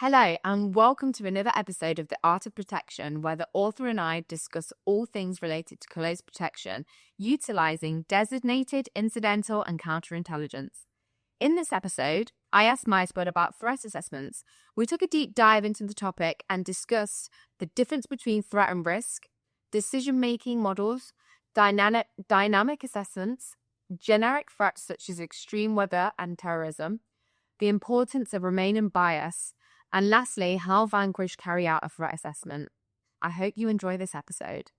Hello, and welcome to another episode of The Art of Protection, where the author and I discuss all things related to close protection, utilizing designated, incidental, and counterintelligence. In this episode, I asked MySpud about threat assessments. We took a deep dive into the topic and discussed the difference between threat and risk, decision-making models, dynamic assessments, generic threats such as extreme weather and terrorism, the importance of remaining biased, and lastly, how Vanquish carry out a threat assessment. I hope you enjoy this episode.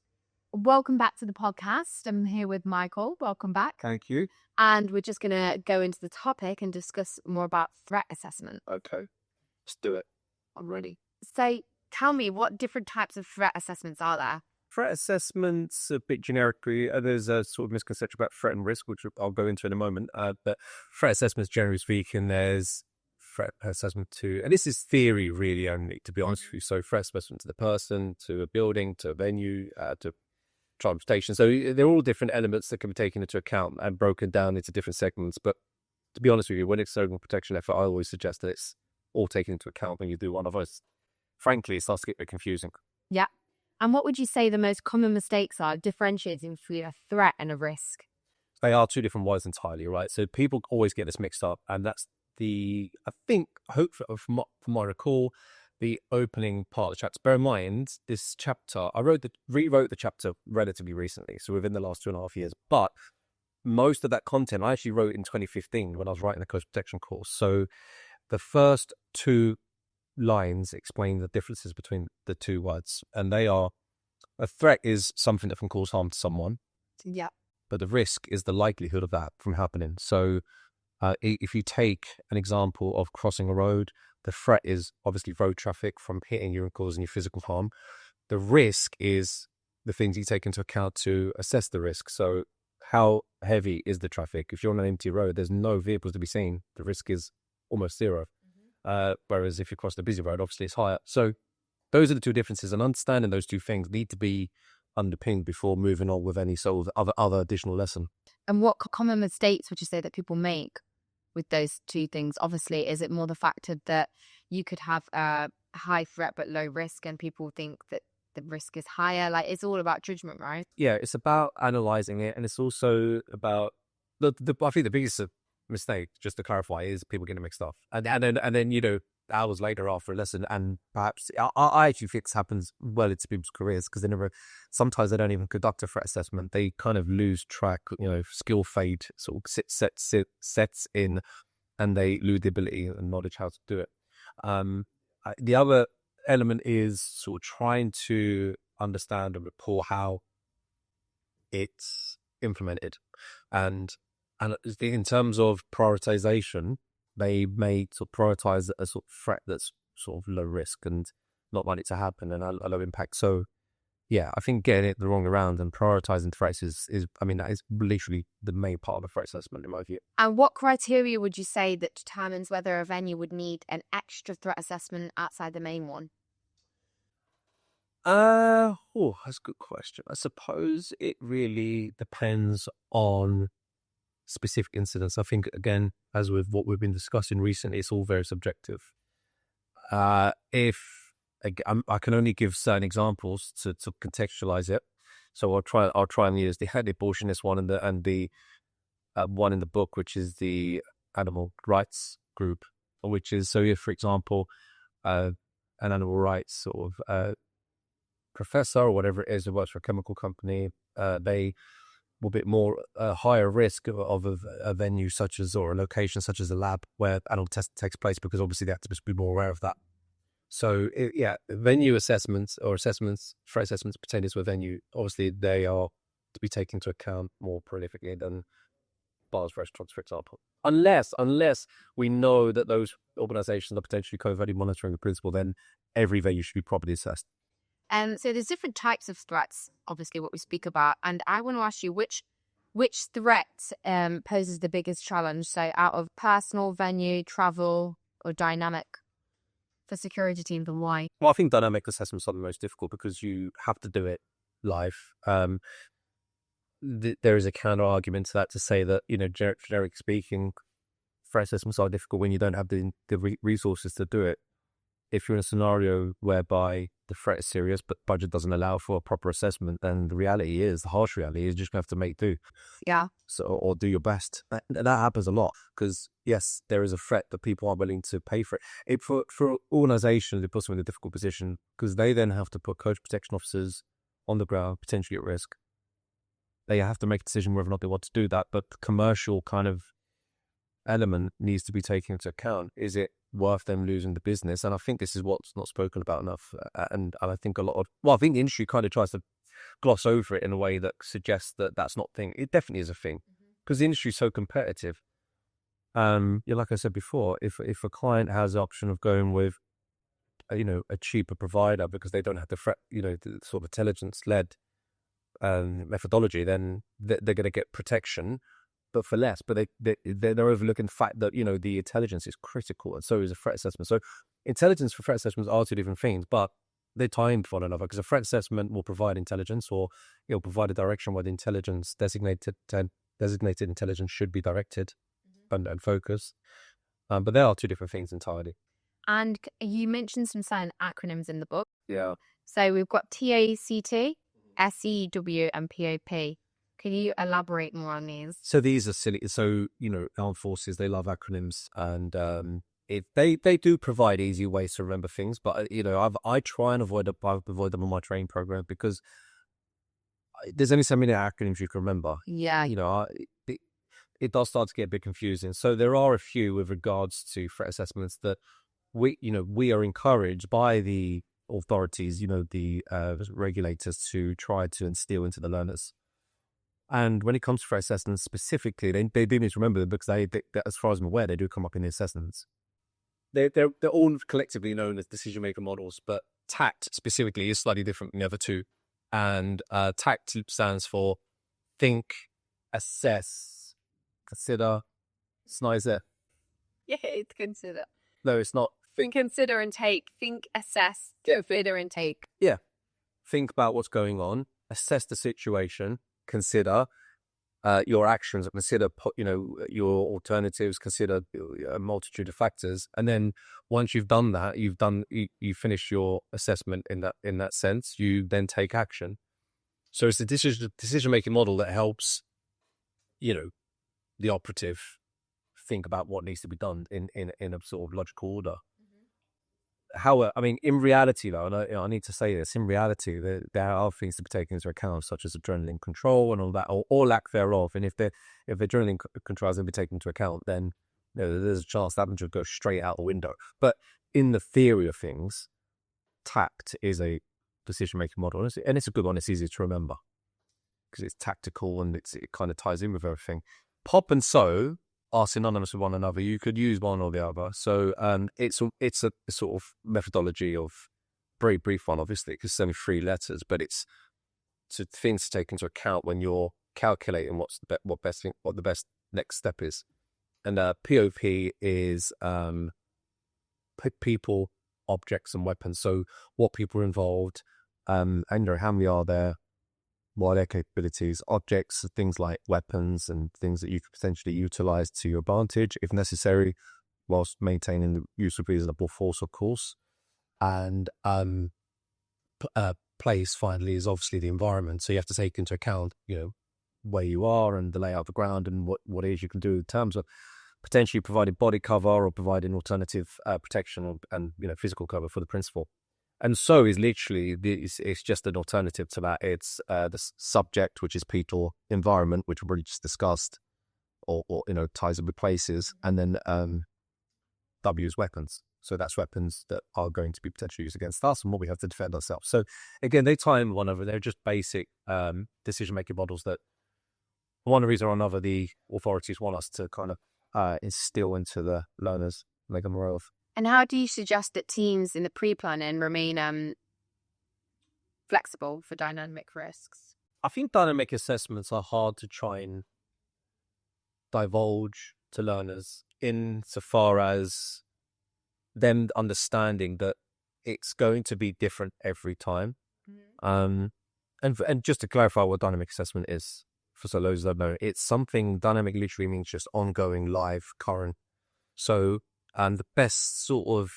Welcome back to the podcast. I'm here with Michael. Welcome back. Thank you. And we're just going to go into the topic and discuss more about threat assessment. Okay, let's do it. I'm ready. So tell me, what different types of threat assessments are there? Threat assessments, a bit generically, there's a sort of misconception about threat and risk, which I'll go into in a moment. But threat assessments, generally speaking, there's threat assessment to, and this is theory really only, to be honest with you. So threat assessment to the person, to a building, to a venue, to transportation. So they're all different elements that can be taken into account and broken down into different segments. But to be honest with you, when it's a protection effort, I always suggest that it's all taken into account when you do one of us. Frankly, it starts to get a bit confusing. Yeah. And what would you say the most common mistakes are differentiating between a threat and a risk? They are two different words entirely, right? So people always get this mixed up, and that's hopefully from what I recall, the opening part of the chapter. Bear in mind, this chapter, I rewrote the chapter relatively recently, so within the last 2.5 years, but most of that content I actually wrote in 2015 when I was writing the coast protection course. So the first two lines explain the differences between the two words, and they are: a threat is something that can cause harm to someone. Yeah. But the risk is the likelihood of that from happening. So if you take an example of crossing a road, the threat is obviously road traffic from hitting you and causing you physical harm. The risk is the things you take into account to assess the risk. So how heavy is the traffic? If you're on an empty road, there's no vehicles to be seen. The risk is almost zero. Whereas if you cross the busy road, obviously it's higher. So those are the two differences, and understanding those two things need to be underpinned before moving on with any sort of other additional lesson. And what common mistakes would you say that people make with those two things? Obviously, is it more the fact that you could have a high threat but low risk, and people think that the risk is higher? Like, it's all about judgment, right? Yeah, it's about analysing it, and it's also about I think the biggest mistake, just to clarify, is people getting mixed up, and then hours later after a lesson, and perhaps I actually think this happens well into people's careers, because sometimes they don't even conduct a threat assessment. They kind of lose track, skill fade sort of sets in, and they lose the ability and knowledge how to do it. The other element is sort of trying to understand and report how it's implemented, and in terms of prioritization, they may sort of prioritize a sort of threat that's sort of low risk and not likely to happen and a low impact. So, yeah, I think getting it the wrong around and prioritizing threats that is literally the main part of a threat assessment in my view. And what criteria would you say that determines whether a venue would need an extra threat assessment outside the main one? That's a good question. I suppose it really depends on specific incidents. I think, again, as with what we've been discussing recently, it's all very subjective. I can only give certain examples to contextualize it, so I'll try and use the abortionist one and the one in the book, which is the animal rights group, which is, so if, for example, an animal rights sort of professor or whatever it is who works for a chemical company, they will be more higher risk of a venue such as, or a location such as a lab where animal testing takes place, because obviously they have to be more aware of that. So venue assessments or threat assessments pertaining to a venue, obviously they are to be taken into account more prolifically than bars, restaurants, for example. Unless we know that those organizations are potentially covertly monitoring the principle, then every venue should be properly assessed. So there's different types of threats, obviously, what we speak about. And I want to ask you, which threat poses the biggest challenge? So out of personal, venue, travel, or dynamic for security teams, and why? Well, I think dynamic assessments are the most difficult because you have to do it live. There is a counter argument to that to say that, generic speaking, threat assessments are difficult when you don't have the resources to do it. if you're in a scenario whereby the threat is serious, but budget doesn't allow for a proper assessment, then the reality is, the harsh reality is, you're just going to have to make do. Yeah. So, or do your best. That happens a lot because, yes, there is a threat, but people aren't willing to pay for it. For organizations, it puts them in a difficult position because they then have to put coast protection officers on the ground, potentially at risk. They have to make a decision whether or not they want to do that, but the commercial kind of element needs to be taken into account. Is it worth them losing the business? And I think this is what's not spoken about enough. And I think I think the industry kind of tries to gloss over it in a way that suggests that that's not a thing. It definitely is a thing because the industry is so competitive. Like I said before, if a client has the option of going with, a cheaper provider because they don't have the sort of intelligence-led methodology, then they're going to get protection, but for less. But they're overlooking the fact that the intelligence is critical, and so is a threat assessment. So intelligence for threat assessments are two different things, but they tie in with one another because a threat assessment will provide intelligence, or it'll provide a direction where the intelligence designated intelligence should be directed and focused. But they are two different things entirely. And you mentioned some certain acronyms in the book. Yeah. So we've got TACT, SEW, and POP. Can you elaborate more on these? So these are silly. So, armed forces, they love acronyms, and they do provide easy ways to remember things. But, I try and avoid them on my training program because there's only so many acronyms you can remember. Yeah. It does start to get a bit confusing. So there are a few with regards to threat assessments that we are encouraged by the authorities, the regulators, to try to instill into the learners. And when it comes to threat assessments specifically, they do need to remember them because they, as far as I'm aware, they do come up in the assessments. They're all collectively known as decision-maker models, but TACT specifically is slightly different than the other two. And TACT stands for think, assess, consider. It's not, is it? Yeah, it's consider. No, it's not. Think, consider, and take. Think, assess, consider, and take. Yeah. Think about what's going on, assess the situation, consider your actions, consider your alternatives, consider a multitude of factors, and then once you've done that, you finish your assessment in that sense. You then take action. So it's a decision making model that helps the operative think about what needs to be done in a sort of logical order. How, in reality, though, and I need to say this, in reality, there are things to be taken into account, such as adrenaline control and all that, or lack thereof. And if adrenaline control hasn't been taken into account, then there's a chance that will go straight out the window. But in the theory of things, TACT is a decision-making model, and it's a good one. It's easy to remember because it's tactical and it kind of ties in with everything. POP and SO are synonymous with one another. You could use one or the other. So it's a sort of methodology of very brief one, obviously, because it's only 3 letters, but it's things to take into account when you're calculating what the best next step is. And POP is people, objects, and weapons. So what people are involved, and how many are there, what are their capabilities. Objects, things like weapons and things that you could potentially utilize to your advantage if necessary, whilst maintaining the use of reasonable force, of course. And place, finally, is obviously the environment. So you have to take into account, where you are and the layout of the ground and what it is you can do in terms of potentially providing body cover or providing alternative protection and physical cover for the principal. And so is literally, it's just an alternative to that. It's the subject, which is people, environment, which we already just discussed, or ties up with places, and then W is weapons. So that's weapons that are going to be potentially used against us and what we have to defend ourselves. So again, they tie in one another. They're just basic decision-making models that, for one reason or another, the authorities want us to kind of instill into the learners, make them aware of. And how do you suggest that teams in the pre-planning remain flexible for dynamic risks? I think dynamic assessments are hard to try and divulge to learners insofar as them understanding that it's going to be different every time. And just to clarify what dynamic assessment is, for so those that don't know, it's something, dynamic literally means just ongoing, live, current. So, and the best sort of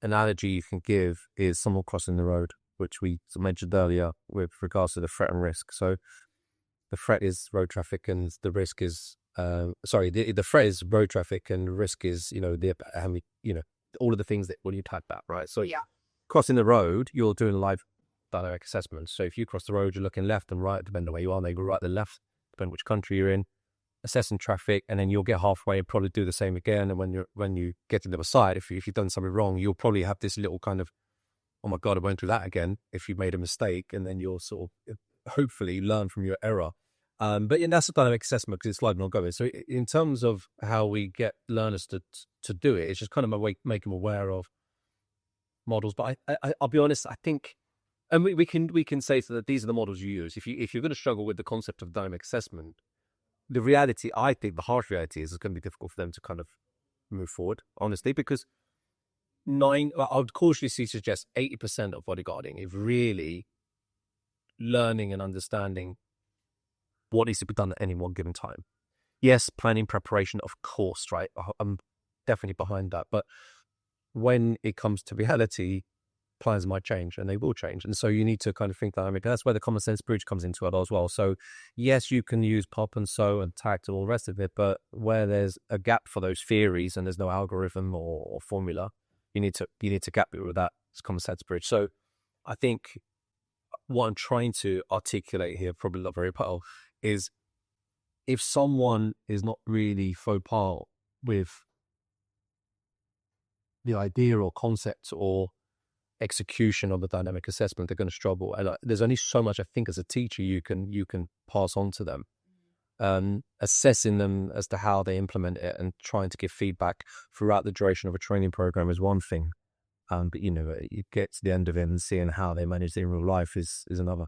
analogy you can give is someone crossing the road, which we mentioned earlier with regards to the threat and risk. So the threat is road traffic, and the risk is the threat is road traffic, and the risk is all of the things that when you type that, right? So crossing the road, you're doing live dynamic assessments. So if you cross the road, you're looking left and right, depending on where you are, maybe right and left, depending on which country you're in, assessing traffic, and then you'll get halfway and probably do the same again. And when you get to the other side, if you've done something wrong, you'll probably have this little kind of, oh my God, I went through that again, if you made a mistake, and then you'll sort of hopefully learn from your error. But that's a dynamic assessment because it's sliding ongoing. So in terms of how we get learners to do it, it's just kind of make them aware of models. But I'll be honest, I think, and we can say that these are the models you use. If you're going to struggle with the concept of dynamic assessment, the reality, I think the harsh reality is it's going to be difficult for them to kind of move forward, honestly, because I would cautiously suggest 80% of bodyguarding is really learning and understanding what needs to be done at any one given time. Yes, planning, preparation, of course, right? I'm definitely behind that. But when it comes to reality, plans might change, and they will change. And so you need to kind of think dynamic. That's where the common sense bridge comes into it as well. So yes, you can use pop and sew and tact and all the rest of it, but where there's a gap for those theories and there's no algorithm or formula, you need to gap it with that common sense bridge. So I think what I'm trying to articulate here, probably not very well, is if someone is not really faux pas with the idea or concept or execution of the dynamic assessment, they're going to struggle. And there's only so much, I think, as a teacher you can pass on to them. Assessing them as to how they implement it and trying to give feedback throughout the duration of a training program is one thing. But you get to the end of it and seeing how they manage it in real life is another.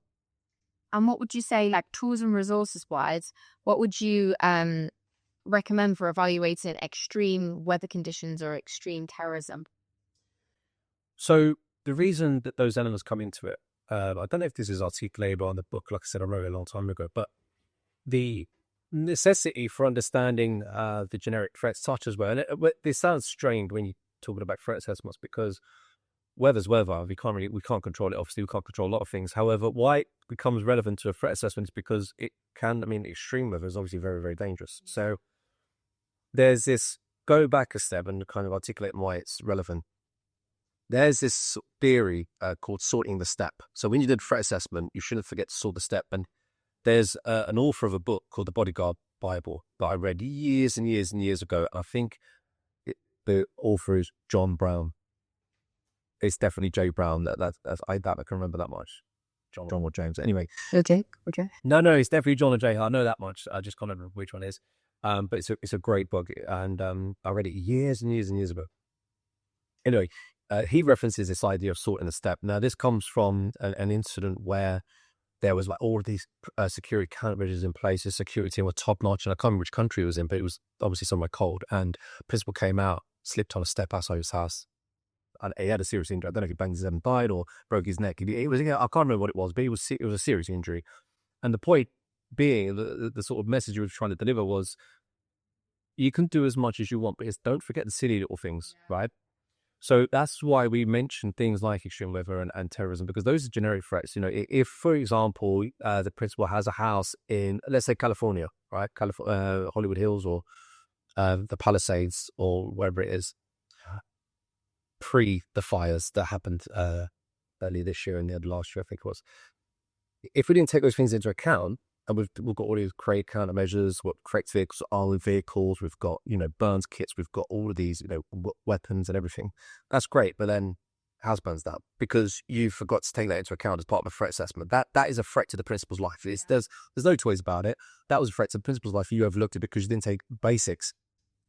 And what would you say, like tools and resources wise, what would you recommend for evaluating extreme weather conditions or extreme terrorism? So the reason that those elements come into it, I don't know if this is articulatable on the book, like I said, I wrote it a long time ago, but the necessity for understanding the generic threats such as well. And this sounds strange when you're talking about threat assessments because weather's weather. We can't control it. Obviously, we can't control a lot of things. However, why it becomes relevant to a threat assessment is because extreme weather is obviously very, very dangerous. So there's this, go back a step and kind of articulate why it's relevant. There's this theory called sorting the step. So when you did threat assessment, you shouldn't forget to sort the step. And there's an author of a book called the Bodyguard Bible that I read years and years and years ago. And I think the author is John Brown. It's definitely J. Brown. I can remember that much. John or James. Anyway. Okay. No, it's definitely John or J. I know that much. I just can't remember which one it is. But it's a great book, and I read it years and years and years ago. Anyway, he references this idea of sorting the step. Now, this comes from an incident where there was like all of these security countermeasures in place. The security team were top notch, and I can't remember which country it was in, but it was obviously somewhere cold. And principal came out, slipped on a step outside his house, and he had a serious injury. I don't know if he banged his head and died or broke his neck. It was, I can't remember what it was, but it was a serious injury. And the point being, the sort of message he was trying to deliver was, you can do as much as you want, but don't forget the silly little things, right? So that's why we mention things like extreme weather and terrorism, because those are generic threats. If, for example, the principal has a house in, let's say, California, right? Hollywood Hills or the Palisades or wherever it is, pre the fires that happened earlier this year and the last year, I think it was. If we didn't take those things into account, and we've got all these correct countermeasures, what correct vehicles, armored vehicles, we've got, burns kits, we've got all of these, weapons and everything. That's great. But then how's burns that? Because you forgot to take that into account as part of a threat assessment. That is a threat to the principal's life. There's no two ways about it. That was a threat to the principal's life. You overlooked it because you didn't take basics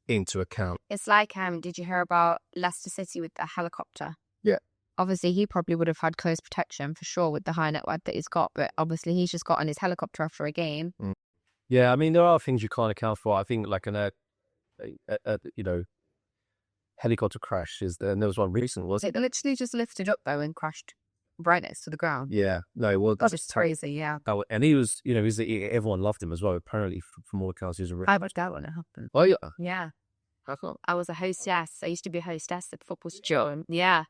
into account. It's like, did you hear about Leicester City with the helicopter? Yeah. Obviously, he probably would have had close protection for sure with the high net worth that he's got, but obviously he's just got on his helicopter after a game. Yeah, I mean, there are things you can't account for. I think like helicopter crash and there was one recent, was it? They literally just lifted up though and crashed right next to the ground. Yeah, no, well, that's just crazy. Yeah, and he was, everyone loved him as well. Apparently, from all accounts, he was a. I watched that when it happened. Oh yeah, yeah. How come? I was a hostess. I used to be a hostess at football show. Yeah.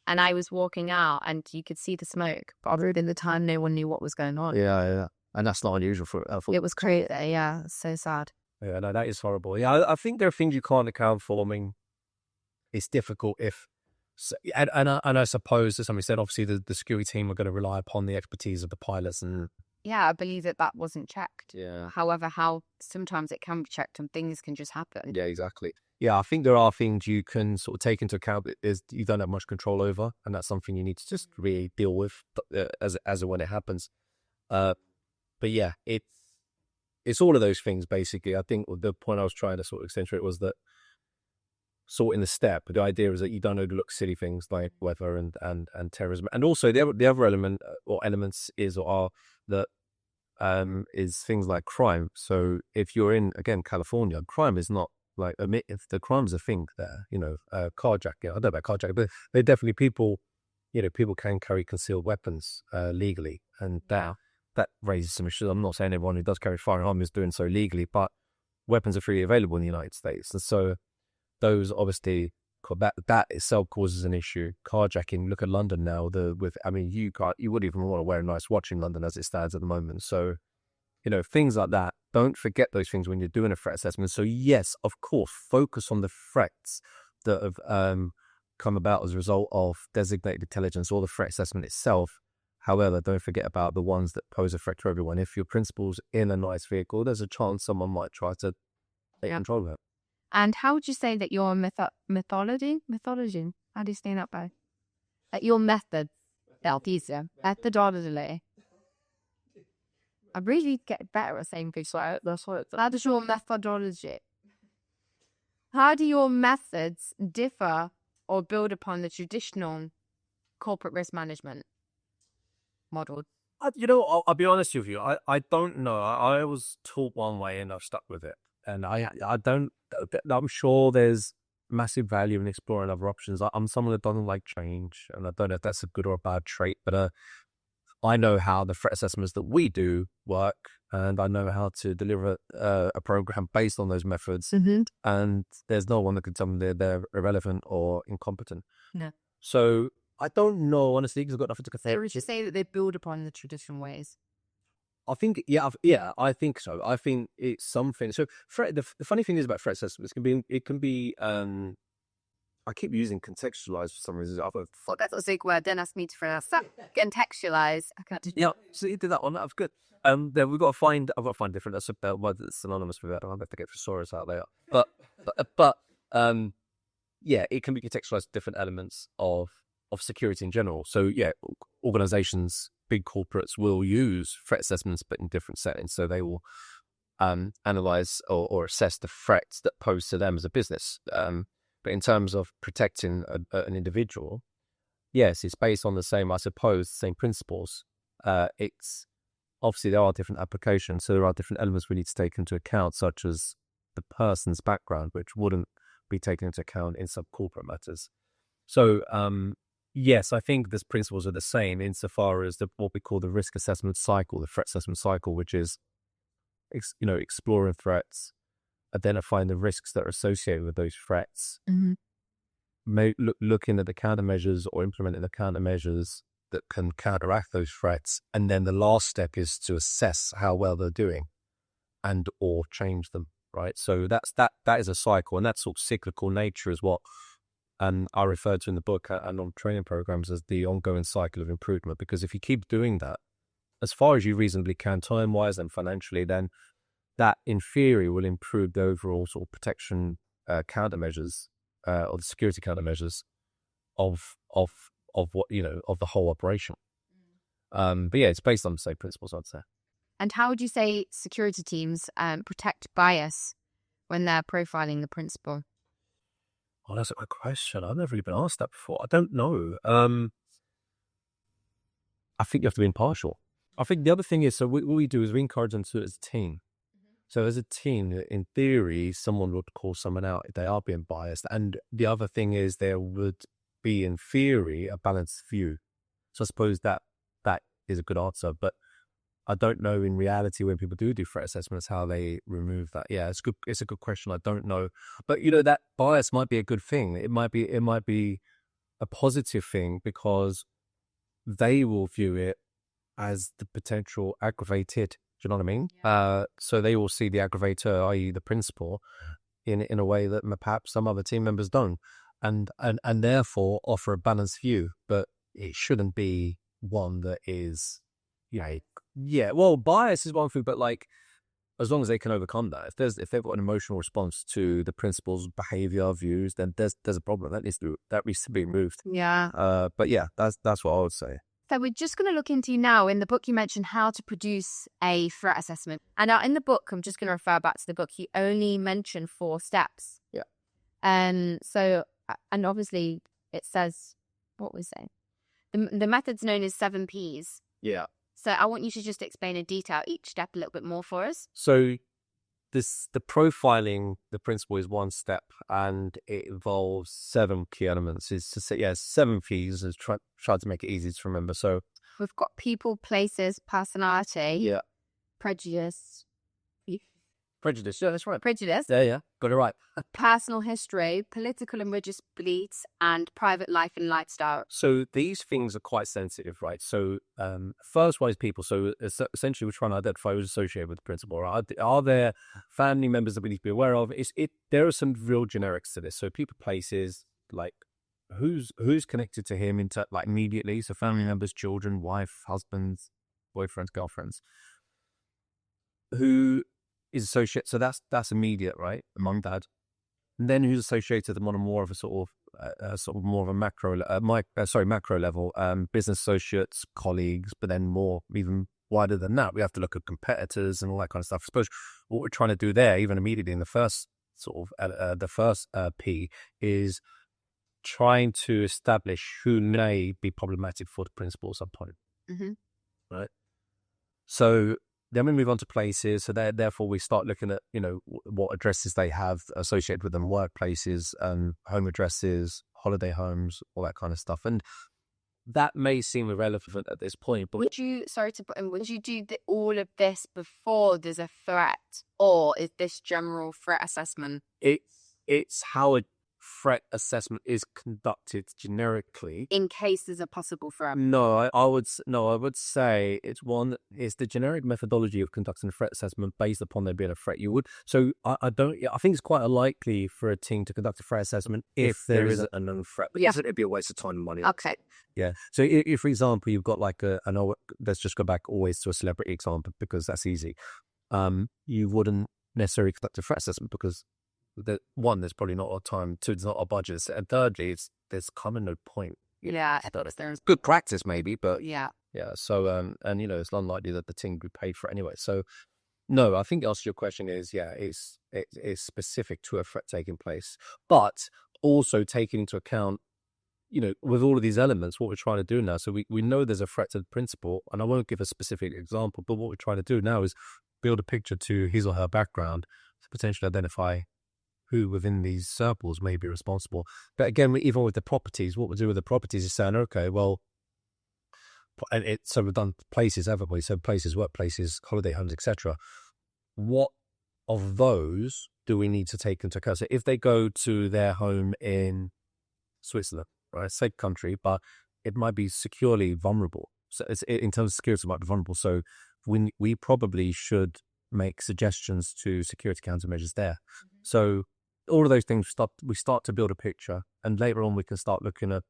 and I was walking out and you could see the smoke. But in the time, no one knew what was going on. Yeah. And that's not unusual for it was crazy. Yeah, so sad. Yeah, no, that is horrible. Yeah, I think there are things you can't account for. I mean, it's difficult if, and I suppose, as somebody said, obviously the security team are going to rely upon the expertise of the pilots. And yeah, I believe that wasn't checked. Yeah. However, how sometimes it can be checked and things can just happen. Yeah, exactly. Yeah, I think there are things you can sort of take into account that you don't have much control over, and that's something you need to just really deal with as and when it happens. But yeah, it's all of those things basically. I think the point I was trying to sort of accentuate was that sorting the step. The idea is that you don't overlook silly things like weather and terrorism, and also the other element or elements are that is things like crime. So if you're in, again, California, crime is not like, if the crime's a thing there, carjacking. I don't know about carjacking, but they're definitely people can carry concealed weapons legally, and that raises some issues. I'm not saying everyone who does carry a firearm is doing so legally, but weapons are freely available in the United States, and so those obviously that itself causes an issue. Carjacking. Look at London now. You wouldn't even want to wear a nice watch in London as it stands at the moment. So, things like that. Don't forget those things when you're doing a threat assessment. So yes, of course, focus on the threats that have come about as a result of designated intelligence or the threat assessment itself. However, don't forget about the ones that pose a threat to everyone. If your principal's in a nice vehicle, there's a chance someone might try to take control of it. And how would you say that your methodology? How do you say that by? That your methodology. I really get better at saying things like that's what. How does your methodology? How do your methods differ or build upon the traditional corporate risk management model? I'll be honest with you. I don't know. I was taught one way and I've stuck with it. And I'm sure there's massive value in exploring other options. I'm someone that doesn't like change, and I don't know if that's a good or a bad trait, but I know how the threat assessments that we do work, and I know how to deliver a program based on those methods. Mm-hmm. And there's no one that can tell me they're irrelevant or incompetent. No. So I don't know, honestly, because I've got nothing to compare. So would you say that they build upon the traditional ways? I think, I think so. I think it's something. So the funny thing is about threat assessments it can be, I keep using contextualize for some reason. That's a big word. Don't ask me to pronounce that. Contextualize. I can't do that. Yeah, so you did that one. That was good. Then I've got to find different. That's a word that's synonymous with it. I don't have to get thesaurus out there. But yeah, it can be contextualized to different elements of security in general. So yeah, organizations, big corporates will use threat assessments, but in different settings. So they will analyze or assess the threats that pose to them as a business. But in terms of protecting an individual, yes, it's based on the same principles. It's obviously there are different applications, so there are different elements we need to take into account, such as the person's background, which wouldn't be taken into account in some corporate matters. So yes, I think these principles are the same insofar as what we call the risk assessment cycle, the threat assessment cycle, which is exploring threats, identifying the risks that are associated with those threats, looking at the countermeasures or implementing the countermeasures that can counteract those threats, and then the last step is to assess how well they're doing and or change them. Right, so that is a cycle, and that sort of cyclical nature is what I refer to in the book and on training programs as the ongoing cycle of improvement. Because if you keep doing that as far as you reasonably can, time-wise and financially, then that in theory will improve the overall sort of protection countermeasures or the security countermeasures of what of the whole operation. But yeah, it's based on the same principles, I'd say. And how would you say security teams protect bias when they're profiling the principal? Oh, that's a good question. I've never really been asked that before. I don't know. I think you have to be impartial. I think the other thing is, so what we do is we encourage them to do it as a team. So as a team, in theory, someone would call someone out if they are being biased. And the other thing is there would be, in theory, a balanced view. So I suppose that is a good answer. But I don't know in reality when people do threat assessments how they remove that. Yeah, it's good. It's a good question. I don't know, but that bias might be a good thing. It might be a positive thing because they will view it as the potential aggravated. Do you know what I mean? Yeah. So they will see the aggravator, i.e. the principal, in a way that perhaps some other team members don't, and therefore offer a balanced view. But it shouldn't be one that is, yeah. Well, bias is one thing, but like, as long as they can overcome that, if they've got an emotional response to the principal's behavior, views, then there's a problem that needs to be removed. Yeah. But yeah, that's what I would say. So we're just going to look into now, in the book you mentioned how to produce a threat assessment. And now in the book, I'm just going to refer back to the book, you only mentioned 4 steps. Yeah. And obviously it says, what was it? The method's known as 7 Ps. Yeah. So I want you to just explain in detail each step a little bit more for us. So the profiling the principle is 1 step, and it involves 7 key elements. Is to say, 7 Ps. Is try to make it easy to remember. So we've got people, places, personality, prejudice. Prejudice. Yeah, that's right. Prejudice. Yeah. Got it right. Personal history, political and religious beliefs, and private life and lifestyle. So these things are quite sensitive, right? So first one is people. So essentially we're trying to identify who's associated with the principle. Right? Are there family members that we need to be aware of? There are some real generics to this. So people, places, like who's connected to him into like immediately. So family members, children, wife, husbands, boyfriends, girlfriends. Who is associated? So that's immediate, right? Mum, dad. And then who's associated them on a more of a sort of more of a macro level, business associates, colleagues, but then more even wider than that. We have to look at competitors and all that kind of stuff. I suppose what we're trying to do there, even immediately in the first P, is trying to establish who may be problematic for the principal at some point. Mm-hmm. Right. So then we move on to places. So therefore we start looking at, what addresses they have associated with them, workplaces, home addresses, holiday homes, all that kind of stuff. And that may seem irrelevant at this point, but would you do all of this before there's a threat, or is this general threat assessment? It's how a threat assessment is conducted generically in case there's a possible threat. No, I would say it's the generic methodology of conducting a threat assessment based upon there being a threat. I think it's quite unlikely for a team to conduct a threat assessment if there is a known threat. But yes, it'd be a waste of time and money. Okay. Yeah. So if for example, you've got like let's just go back always to a celebrity example because that's easy. You wouldn't necessarily conduct a threat assessment because there's probably not our time. 2, there's not our budgets, and thirdly, there's kind of no point. Yeah, there's good practice maybe, but yeah. So and it's unlikely that the team would be paid for it anyway. So no, I think the answer to your question is it's specific to a threat taking place, but also taking into account, with all of these elements, what we're trying to do now. So we know there's a threat to the principal, and I won't give a specific example, but what we're trying to do now is build a picture to his or her background to potentially identify who within these circles may be responsible. But again, even with the properties, what we do with the properties is saying, okay, well, so we've done places, haven't we? So places, workplaces, holiday homes, etc. What of those do we need to take into account? So if they go to their home in Switzerland, right, safe country, but it might be securely vulnerable. So in terms of security, it might be vulnerable. So we probably should make suggestions to security countermeasures there. Mm-hmm. So all of those things we start to build a picture, and later on we can start looking at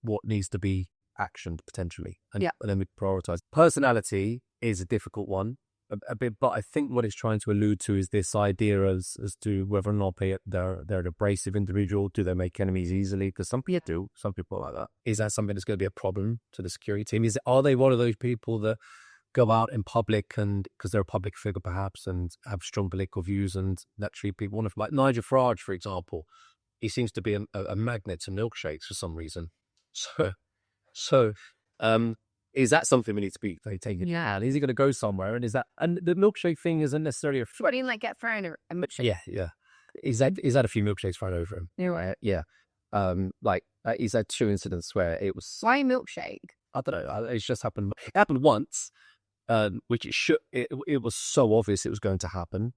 what needs to be actioned potentially, and then we prioritize. Personality is a difficult one a bit, but I think what it's trying to allude to is this idea as to whether or not they're an abrasive individual. Do they make enemies easily? Because some people do. Some people are like that. Is that something that's going to be a problem to the security team? Are they one of those people that go out in public and because they're a public figure perhaps and have strong political views and that treat people wonderful? Like Nigel Farage, for example, he seems to be a magnet to milkshakes for some reason. So is that something we need to be taking? Yeah. Is he going to go somewhere? And the milkshake thing isn't necessarily what do you like get thrown a milkshake? Yeah. Is that a few milkshakes thrown over him? Yeah. He's had 2 incidents where it was. Why milkshake? I don't know. It's just happened. It happened once. Which it was so obvious it was going to happen.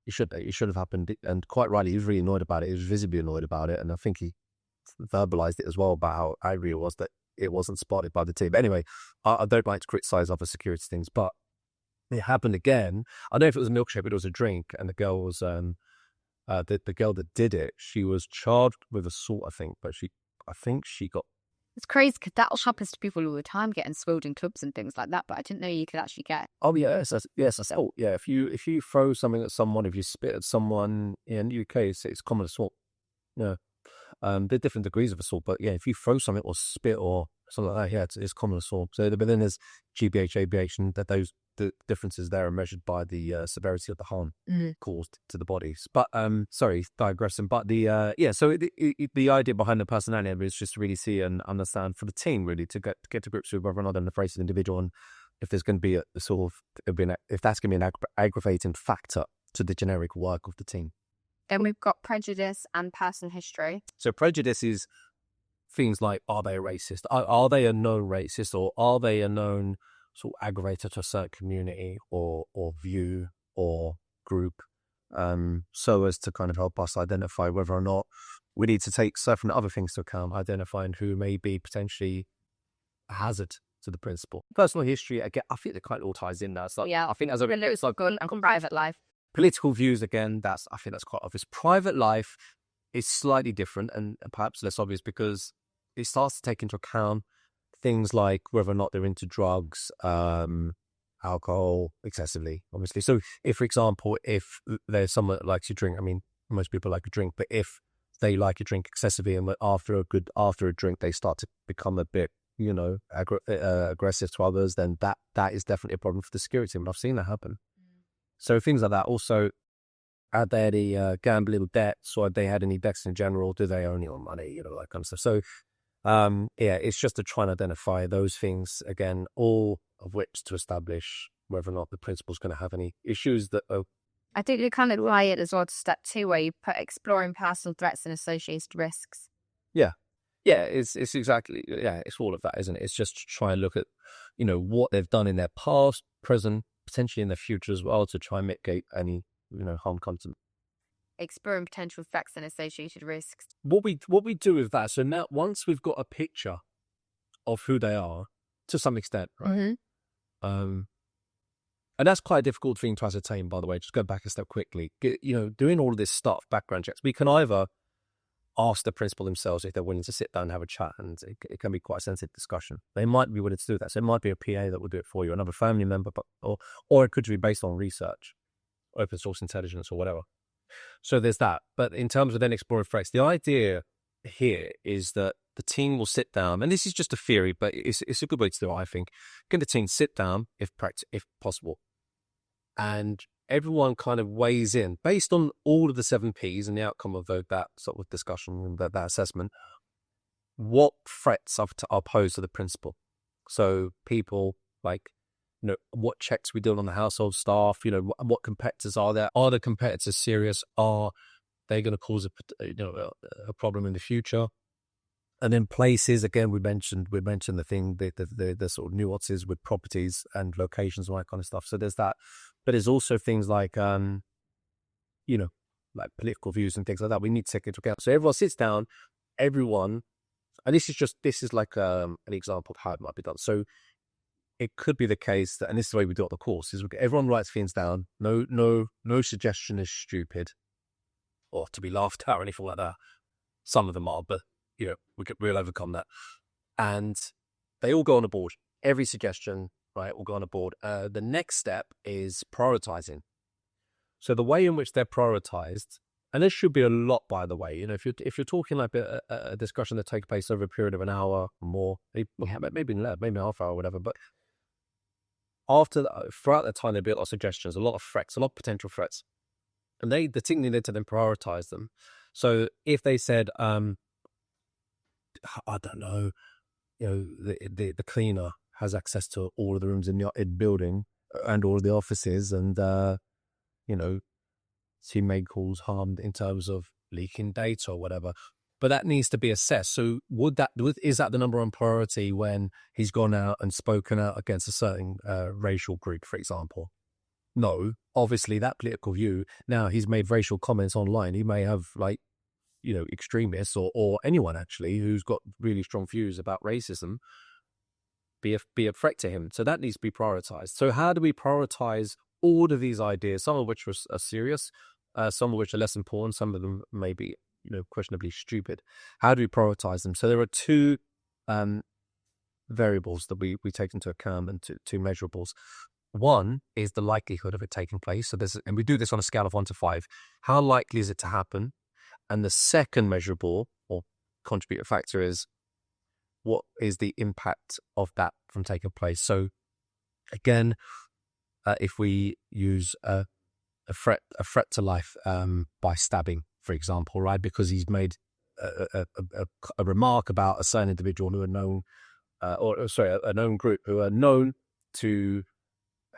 It should have happened, and quite rightly, he was really annoyed about it. He was visibly annoyed about it, and I think verbalized it as well about how angry it was that it wasn't spotted by the team. But anyway, I don't like to criticize other security things, but it happened again. I don't know if it was a milkshake, but it was a drink, and the girl was the girl that did it. She was charged with assault, I think, but I think she got. It's crazy because that happens to people all the time, getting swilled in clubs and things like that. But I didn't know you could actually get. Oh yes, assault. Yeah, if you throw something at someone, if you spit at someone in the UK, it's common assault. Yeah, there are different degrees of assault, but yeah, if you throw something or spit or something like that, yeah, it's common assault. So, but then there's GBH, ABH, and that the differences there are measured by the severity of the harm caused to the bodies. But sorry, digressing. But the so the idea behind the personality is just to really see and understand for the team, really, to get to grips with whether or not they're afraid of the individual, and if there's going to be a sort of if that's going to be an aggravating factor to the generic work of the team. Then we've got prejudice and personal history. So prejudice is things like, are they a racist? Are they a known racist, or are they a known sort of aggravator to a certain community or view or group, so as to kind of help us identify whether or not we need to take certain other things to account, identifying who may be potentially a hazard to the principal. Personal history, again, I think it kind of all ties in there. So Yeah, I think as it's like private life. Political views, again, I think that's quite obvious. Private life is slightly different and perhaps less obvious because it starts to take into account things like whether or not they're into drugs, alcohol excessively, obviously. So if, for example, if there's someone that likes to drink, I mean, most people like a drink, but if they like a drink excessively and after a drink, they start to become a bit, aggressive to others, then that is definitely a problem for the security. And I've seen that happen. So things like that. Also, had they any gambling debts, or had they had any debts in general? Do they owe any money? That kind of stuff. So, it's just to try and identify those things again, all of which to establish whether or not the principal's going to have any issues that are. I think you kind of lie it as well to step 2, where you put exploring personal threats and associated risks. Yeah, it's exactly, it's all of that, isn't it? It's just to try and look at, what they've done in their past, present, potentially in the future as well, to try and mitigate any, harm come to them. Exploring potential effects and associated risks. What we do with that, so now once we've got a picture of who they are, to some extent, right? And that's quite a difficult thing to ascertain, by the way. Just go back a step quickly. Doing all of this stuff, background checks, we can either ask the principal themselves if they're willing to sit down and have a chat, and it can be quite a sensitive discussion. They might be willing to do that. So it might be a PA that will do it for you, another family member, or it could be based on research, open source intelligence, or whatever. So there's that. But in terms of then exploring threats, the idea here is that the team will sit down, and this is just a theory, but it's a good way to do it, I think. Can the team sit down, if possible, and everyone kind of weighs in based on all of the 7 Ps and the outcome of that sort of discussion and that assessment, what threats are posed to the principal. So people like, what checks we do on the household staff, what competitors are there? Are the competitors serious? Are they going to cause a problem in the future? And then places, again, we mentioned the thing, the sort of nuances with properties and locations and all that kind of stuff. So there's that. But there's also things like, like political views and things like that. We need to take into account. So everyone sits down, and this is like an example of how it might be done. So it could be the case that, and this is the way we do it on the course, is everyone writes things down. No suggestion is stupid or to be laughed at or anything like that. Some of them are, but we'll overcome that. And they all go on a board. Every suggestion, right, will go on a board. The next step is prioritizing. So the way in which they're prioritized, and there should be a lot, by the way, if you're talking like a discussion that takes place over a period of an hour or more, maybe half hour or whatever, but throughout that time, there'll be a lot of suggestions, a lot of threats, a lot of potential threats. And the team needed to then prioritize them. So if they said, I don't know, the cleaner has access to all of the rooms in the building and all of the offices, and she may cause harm in terms of leaking data or whatever. But that needs to be assessed. So is that the number one priority when he's gone out and spoken out against a certain racial group, for example? No, obviously that political view. Now he's made racial comments online. He may have extremists or anyone actually who's got really strong views about racism be a threat to him. So that needs to be prioritized. So how do we prioritize all of these ideas, some of which are serious, some of which are less important, some of them may be questionably stupid? How do we prioritize them? So there are two variables that we take into account, and two measurables. One is the likelihood of it taking place. So and we do this on a scale of 1 to 5. How likely is it to happen? And the second measurable or contributor factor is, what is the impact of that from taking place? So again, if we use a threat to life by stabbing, for example, right, because he's made a remark about a certain individual who are known, a known group who are known to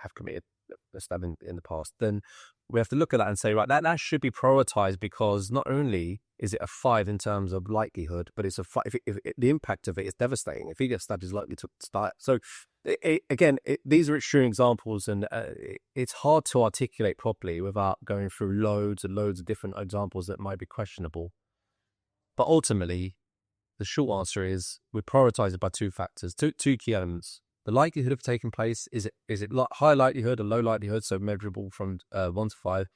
have committed a stabbing in the past, then we have to look at that and say, right, that should be prioritized, because not only is it a 5 in terms of likelihood, but it's a 5 if the impact of it is devastating. If he gets stabbed, he's likely to die. So these are extreme examples, and it's hard to articulate properly without going through loads and loads of different examples that might be questionable. But ultimately, the short answer is we prioritize it by two factors, two key elements. The likelihood of taking place, is it high likelihood or low likelihood, so measurable from 1 to 5.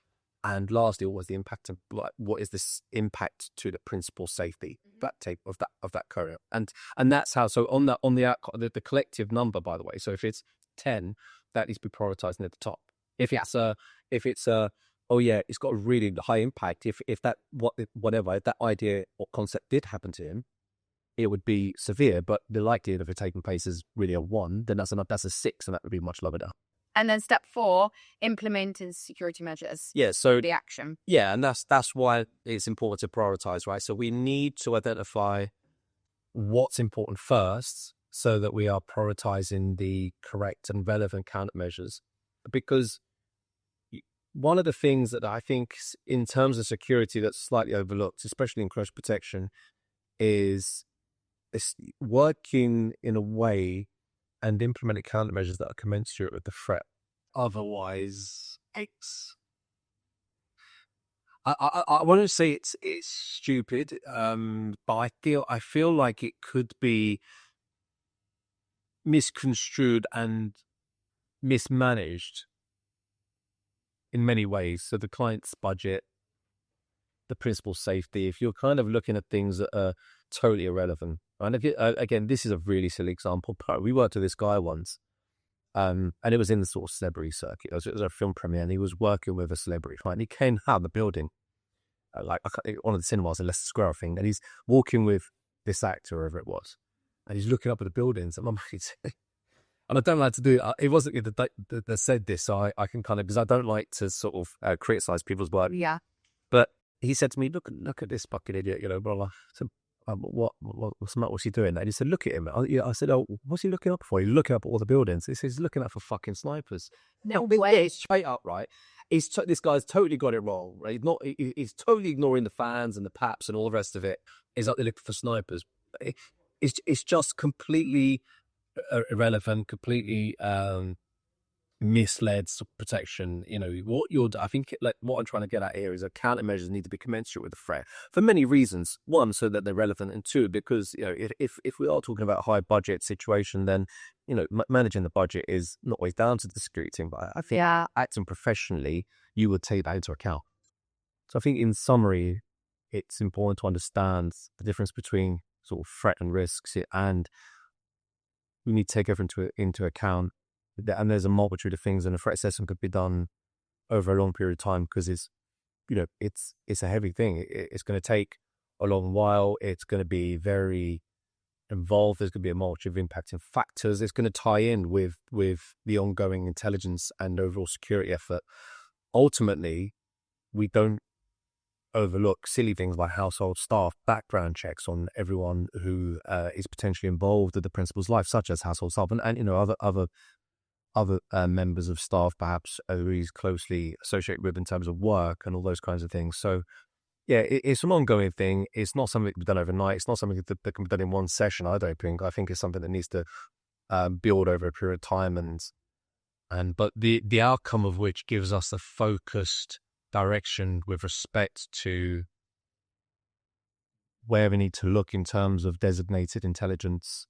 And lastly, what was the impact of, what is this impact to the principal safety of that courier? And that's how. So on the collective number, by the way. So if it's 10, that needs to be prioritized near the top. If it's it's got a really high impact. If that idea or concept did happen to him, it would be severe, but the likelihood of it taking place is really a 1. Then that's a 6, and that would be much lower down. And then step 4, implementing security measures. Yeah, so the action. Yeah, and that's why it's important to prioritize, right? So we need to identify what's important first, so that we are prioritizing the correct and relevant countermeasures. Because one of the things that I think, in terms of security, that's slightly overlooked, especially in close protection, is working in a way and implementing countermeasures that are commensurate with the threat. Otherwise, I want to say it's stupid, but I feel like it could be misconstrued and mismanaged in many ways. So the client's budget, the principal safety, if you're kind of looking at things that are totally irrelevant. And again, this is a really silly example, but we worked with this guy once, and it was in the sort of celebrity circuit. It was a film premiere, and he was working with a celebrity, right? And he came out of the building, like one of the cinemas in Leicester Square, I think, and he's walking with this actor, whoever it was, and he's looking up at the buildings. And I don't like to do it. It wasn't that said this, so I can kind of, because I don't like to sort of criticize people's work. Yeah. But he said to me, look at this fucking idiot, blah, blah. So, what's the matter? What's he doing? And he said, look at him. I said, oh, what's he looking up for? He's looking up at all the buildings. He says he's looking up for fucking snipers. No way. Straight up, right? This guy's totally got it wrong. Right? He's totally ignoring the fans and the paps and all the rest of it. He's up there looking for snipers. It's just completely irrelevant, completely misled protection. I think what I'm trying to get at here is that countermeasures need to be commensurate with the threat for many reasons. One, so that they're relevant, and two, because if we are talking about a high budget situation, then managing the budget is not always down to the security team. But I think acting professionally, you would take that into account. So I think, in summary, it's important to understand the difference between sort of threat and risks, and we need to take everything into account. And there's a multitude of things, and a threat assessment could be done over a long period of time, because it's a heavy thing. It's going to take a long while. It's going to be very involved. There's going to be a multitude of impacting factors. It's going to tie in with the ongoing intelligence and overall security effort. Ultimately, we don't overlook silly things like household staff, background checks on everyone who is potentially involved with the principal's life, such as household staff and other members of staff, perhaps, who he's closely associated with in terms of work and all those kinds of things. So, yeah, it's an ongoing thing. It's not something that can be done overnight. It's not something that can be done in one session, I don't think. I think it's something that needs to build over a period of time, but the outcome of which gives us a focused direction with respect to where we need to look in terms of designated intelligence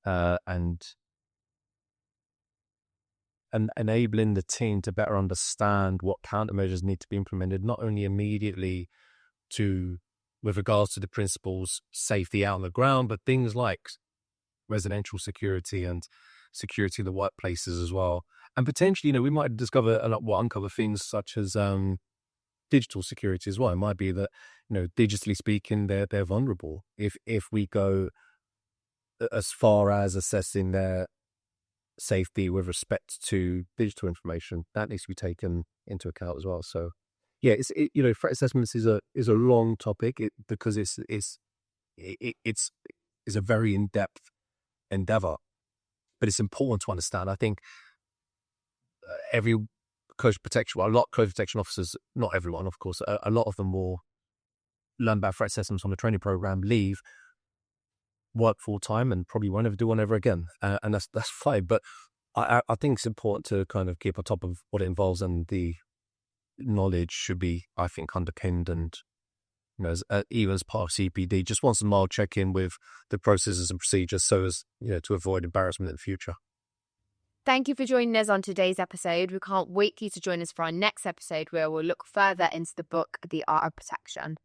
and enabling the team to better understand what countermeasures need to be implemented, not only immediately with regards to the principles safety out on the ground, but things like residential security and security in the workplaces as well. And potentially, we might uncover things such as digital security as well. It might be that, digitally speaking, they're vulnerable. If we go as far as assessing their safety with respect to digital information, that needs to be taken into account as well. So, yeah, threat assessments is a long topic because it's a very in-depth endeavor, but it's important to understand. I think every coast protection, a lot of coast protection officers, not everyone, of course, a lot of them will learn about threat assessments on the training program, leave, work full time, and probably won't ever do one ever again. And that's fine. But I think it's important to kind of keep on top of what it involves, and the knowledge should be, I think, underpinned and, even as part of CPD, just once a while check in with the processes and procedures so as, to avoid embarrassment in the future. Thank you for joining us on today's episode. We can't wait for you to join us for our next episode, where we'll look further into the book, The Art of Protection.